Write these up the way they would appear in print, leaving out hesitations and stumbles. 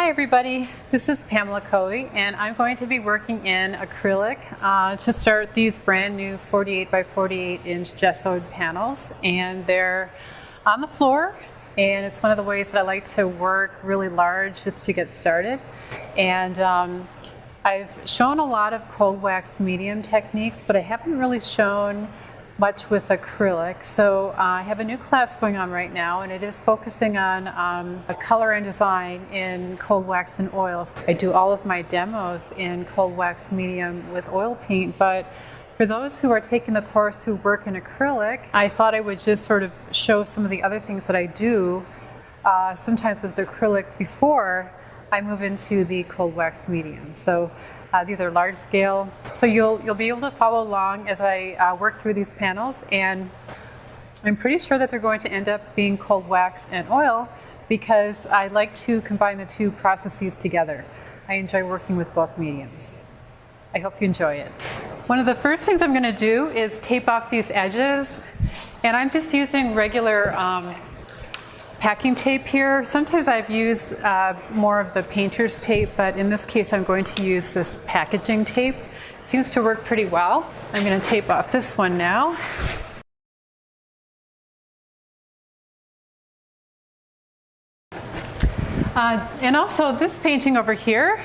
Hi everybody, this is Pamela Coey and I'm going to be working in acrylic to start these brand new 48 by 48 inch gessoed panels, and they're on the floor, and it's one of the ways that I like to work really large just to get started. And I've shown a lot of cold wax medium techniques, but I haven't really shown much with acrylic. So I have a new class going on right now, and it is focusing on color and design in cold wax and oils. I do all of my demos in cold wax medium with oil paint, but for those who are taking the course who work in acrylic, I thought I would just sort of show some of the other things that I do sometimes with acrylic before I move into the cold wax medium. So these are large scale, so you'll be able to follow along as I work through these panels, and I'm pretty sure that they're going to end up being cold wax and oil because I like to combine the two processes together. I enjoy working with both mediums. I hope you enjoy it. One of the first things I'm going to do is tape off these edges, and I'm just using regular packing tape here. Sometimes I've used more of the painter's tape, but in this case I'm going to use this packaging tape. It seems to work pretty well. I'm going to tape off this one now. And also this painting over here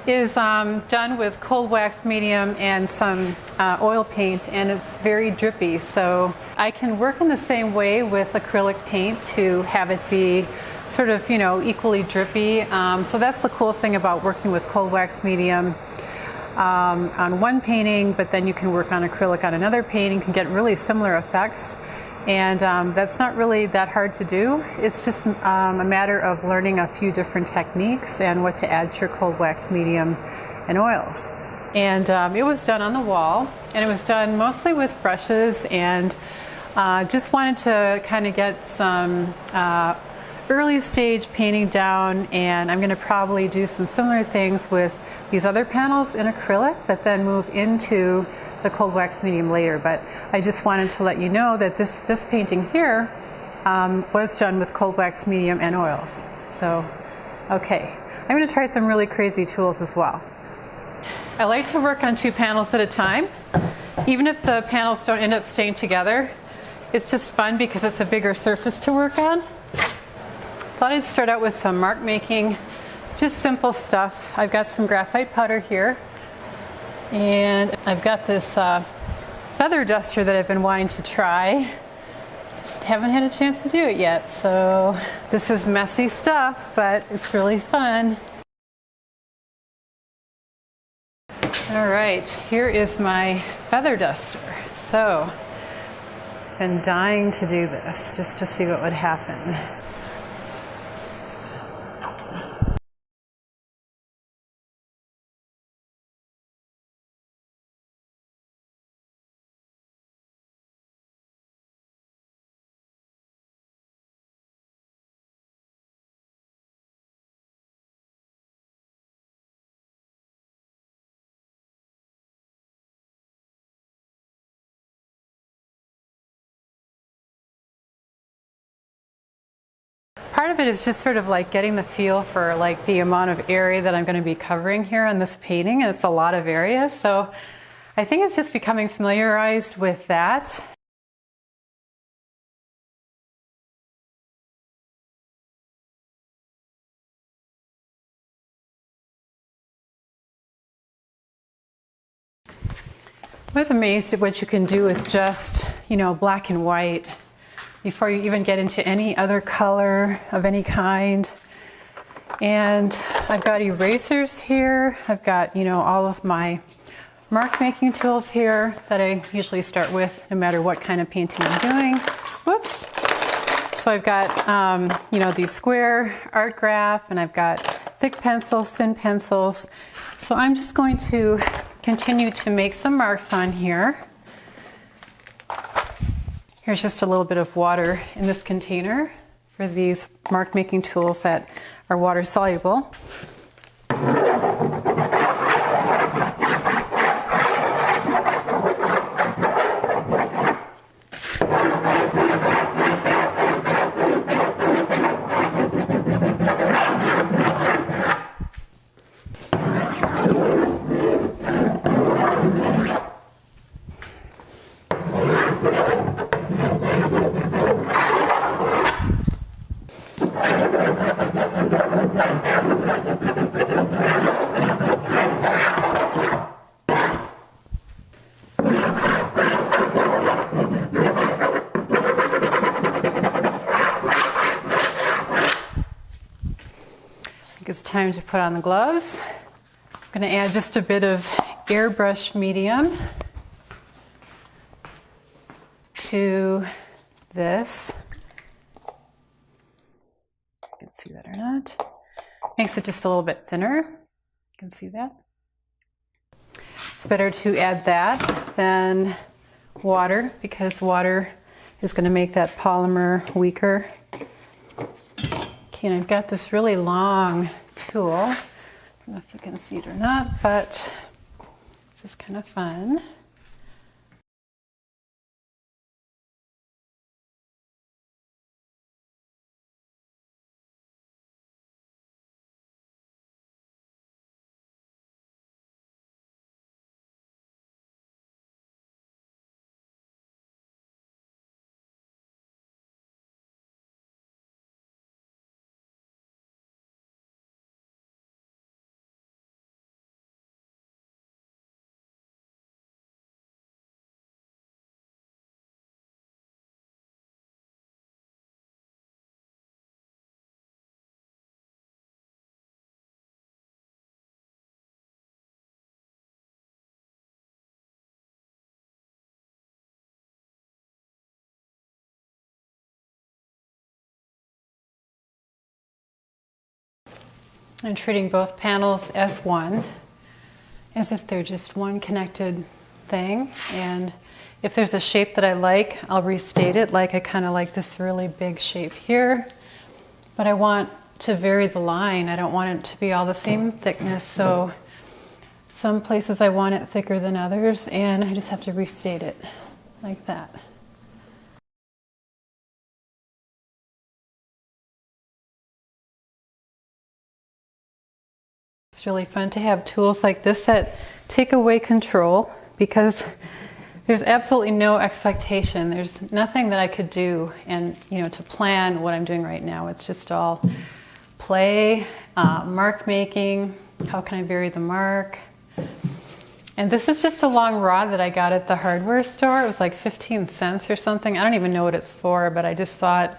is done with cold wax medium and some oil paint, and it's very drippy, so I can work in the same way with acrylic paint to have it be sort of, you know, equally drippy. So that's the cool thing about working with cold wax medium on one painting, but then you can work on acrylic on another painting, can get really similar effects. And that's not really that hard to do. It's just a matter of learning a few different techniques and what to add to your cold wax medium and oils. And it was done on the wall, and it was done mostly with brushes, and just wanted to kind of get some early stage painting down, and I'm going to probably do some similar things with these other panels in acrylic, but then move into the cold wax medium later. But I just wanted to let you know that this painting here was done with cold wax medium and oils. So, okay, I'm going to try some really crazy tools as well. I like to work on two panels at a time, even if the panels don't end up staying together. It's just fun because it's a bigger surface to work on. Thought I'd start out with some mark making, just simple stuff. I've got some graphite powder here, and I've got this feather duster that I've been wanting to try. Just haven't had a chance to do it yet. So this is messy stuff, but it's really fun. All right, here is my feather duster. So I've been dying to do this just to see what would happen. Part of it is just sort of like getting the feel for like the amount of area that I'm going to be covering here on this painting, and it's a lot of area, so I think it's just becoming familiarized with that. I was amazed at what you can do with just, you know, black and white before you even get into any other color of any kind. And I've got erasers here. I've got, you know, all of my mark making tools here that I usually start with no matter what kind of painting I'm doing. Whoops. So I've got, you know, these square art graph, and I've got thick pencils, thin pencils. So I'm just going to continue to make some marks on here. Here's just a little bit of water in this container for these mark making tools that are water soluble. It's time to put on the gloves. I'm going to add just a bit of airbrush medium to this. You can see that or not. Makes it just a little bit thinner. You can see that. It's better to add that than water because water is going to make that polymer weaker. Okay, and I've got this really long tool. I don't know if you can see it or not, but this is kind of fun. I'm treating both panels as one, as if they're just one connected thing. And if there's a shape that I like, I'll restate it. Like I kind of like this really big shape here, but I want to vary the line. I don't want it to be all the same thickness. So some places I want it thicker than others, and I just have to restate it like that. It's really fun to have tools like this that take away control because there's absolutely no expectation. There's nothing that I could do and to plan what I'm doing right now. It's just all play, mark making, how can I vary the mark. And this is just a long rod that I got at the hardware store. It was like 15 cents or something. I don't even know what it's for, but I just saw it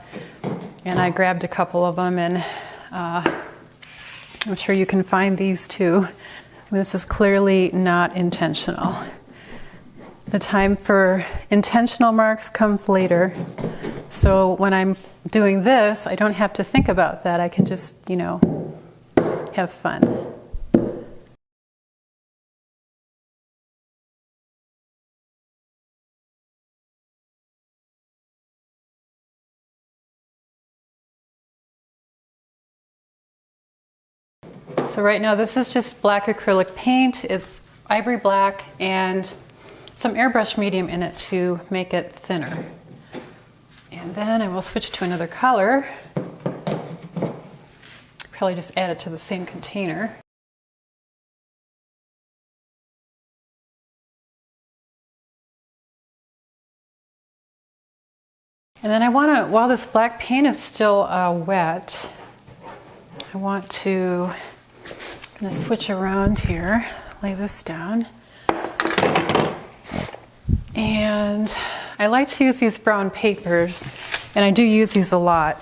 and I grabbed a couple of them, and I'm sure you can find these too. This is clearly not intentional. The time for intentional marks comes later. So when I'm doing this, I don't have to think about that. I can just, have fun. So right now this is just black acrylic paint. It's ivory black and some airbrush medium in it to make it thinner. And then I will switch to another color. Probably just add it to the same container. And then I want to, while this black paint is still wet, I want to I'm going to switch around here, lay this down. And I like to use these brown papers, and I do use these a lot.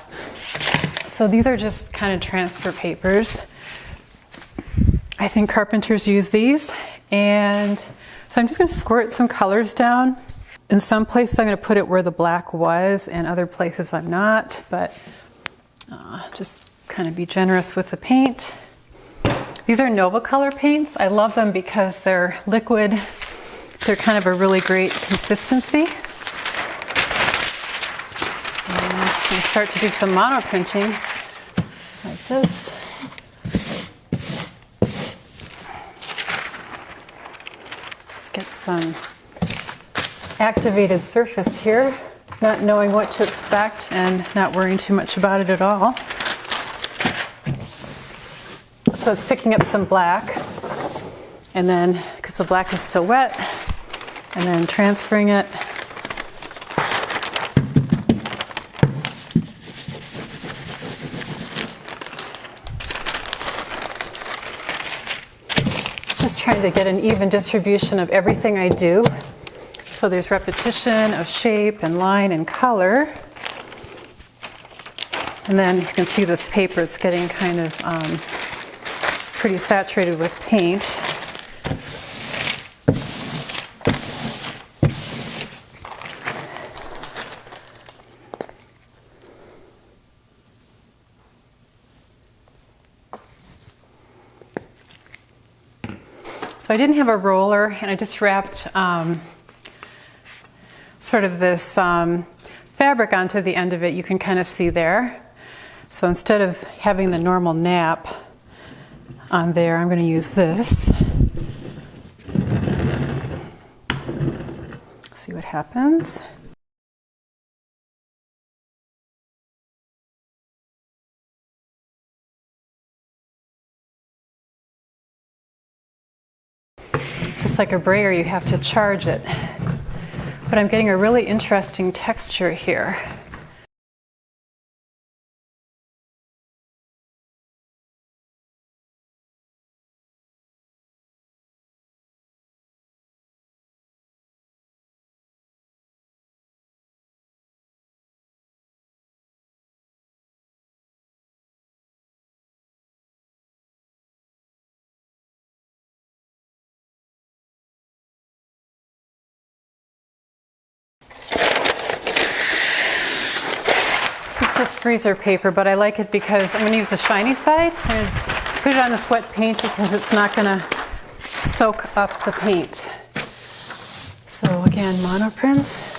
So these are just kind of transfer papers. I think carpenters use these. And so I'm just going to squirt some colors down. In some places I'm going to put it where the black was, and other places I'm not, but just kind of be generous with the paint. These are Nova Color paints. I love them because they're liquid. They're kind of a really great consistency. And I'm going to start to do some mono printing like this. Let's get some activated surface here, not knowing what to expect and not worrying too much about it at all. So it's picking up some black, and then, because the black is still wet, and then transferring it. trying to get an even distribution of everything I do. So there's repetition of shape and line and color. And then you can see this paper is getting kind of pretty saturated with paint. So I didn't have a roller, and I just wrapped sort of this fabric onto the end of it. You can kind of see there. So instead of having the normal nap on there, I'm going to use this. See what happens. Just like a brayer, you have to charge it. But I'm getting a really interesting texture here. Just freezer paper, but I like it because I'm going to use the shiny side. I'm going to put it on this wet paint because it's not going to soak up the paint. So again, monoprint.